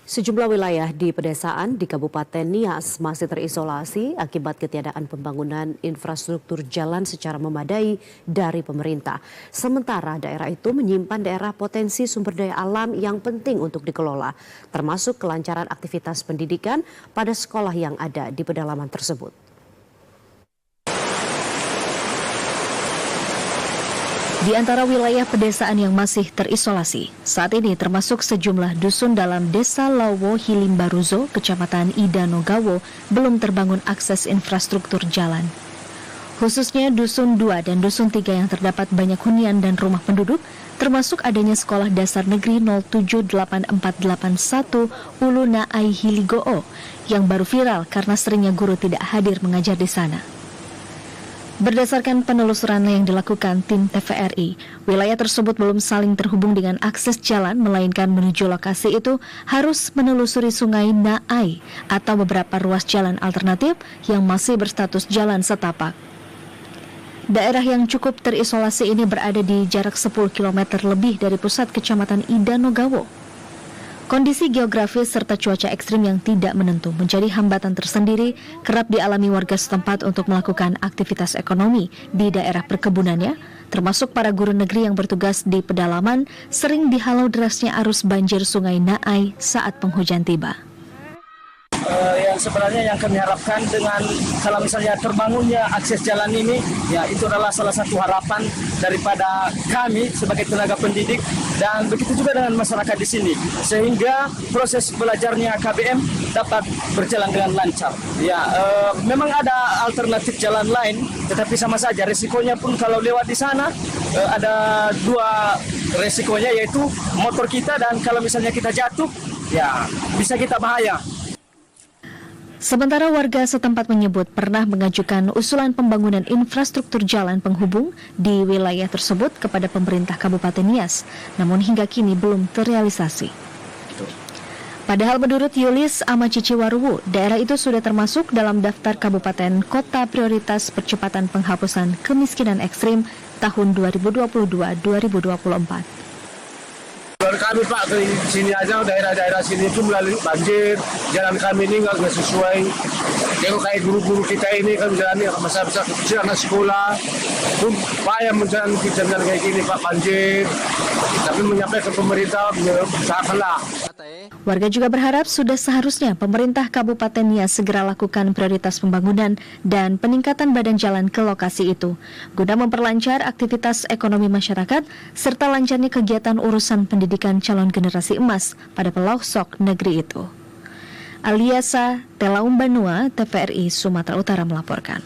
Sejumlah wilayah di pedesaan di Kabupaten Nias masih terisolasi akibat ketiadaan pembangunan infrastruktur jalan secara memadai dari pemerintah. Sementara daerah itu menyimpan daerah potensi sumber daya alam yang penting untuk dikelola, termasuk kelancaran aktivitas pendidikan pada sekolah yang ada di pedalaman tersebut. Di antara wilayah pedesaan yang masih terisolasi, saat ini termasuk sejumlah dusun dalam Desa Lawo Hilimbaruzo, Kecamatan Idanogawo, belum terbangun akses infrastruktur jalan. Khususnya Dusun 2 dan Dusun 3 yang terdapat banyak hunian dan rumah penduduk, termasuk adanya Sekolah Dasar Negeri 078481 Ulu Naai Hiligoo yang baru viral karena seringnya guru tidak hadir mengajar di sana. Berdasarkan penelusuran yang dilakukan tim TVRI, wilayah tersebut belum saling terhubung dengan akses jalan, melainkan menuju lokasi itu harus menelusuri Sungai Naai atau beberapa ruas jalan alternatif yang masih berstatus jalan setapak. Daerah yang cukup terisolasi ini berada di jarak 10 km lebih dari pusat Kecamatan Idanogawo. Kondisi geografis serta cuaca ekstrim yang tidak menentu menjadi hambatan tersendiri kerap dialami warga setempat untuk melakukan aktivitas ekonomi di daerah perkebunannya, termasuk para guru negeri yang bertugas di pedalaman sering dihalau derasnya arus banjir Sungai Naai saat penghujan tiba. Yang sebenarnya yang kami harapkan dengan kalau misalnya terbangunnya akses jalan ini, ya itu adalah salah satu harapan daripada kami sebagai tenaga pendidik dan begitu juga dengan masyarakat di sini, sehingga proses belajarnya KBM dapat berjalan dengan lancar. Ya, memang ada alternatif jalan lain, tetapi sama saja resikonya pun kalau lewat di sana ada dua resikonya, yaitu motor kita dan kalau misalnya kita jatuh, ya bisa kita bahaya. Sementara warga setempat menyebut pernah mengajukan usulan pembangunan infrastruktur jalan penghubung di wilayah tersebut kepada pemerintah Kabupaten Nias, namun hingga kini belum terrealisasi. Padahal menurut Yulis Amaciciwaruwu, daerah itu sudah termasuk dalam daftar kabupaten kota prioritas percepatan penghapusan kemiskinan ekstrim tahun 2022-2024. Kami Pak ke sini aja, daerah-daerah sini itu melalui banjir, jalan kami ini nggak sesuai. Tengok kayak guru-guru kita ini kan jalannya masa-masa kecil anak sekolah, itu payah menjalan kayak gini Pak, banjir. Tapi menyampaikan ke pemerintah, usahakanlah. Warga juga berharap sudah seharusnya pemerintah Kabupaten Nias segera lakukan prioritas pembangunan dan peningkatan badan jalan ke lokasi itu, guna memperlancar aktivitas ekonomi masyarakat serta lancarnya kegiatan urusan pendidikan calon generasi emas pada pelosok negeri itu. Aliasa Telaumbanua, TVRI Sumatera Utara melaporkan.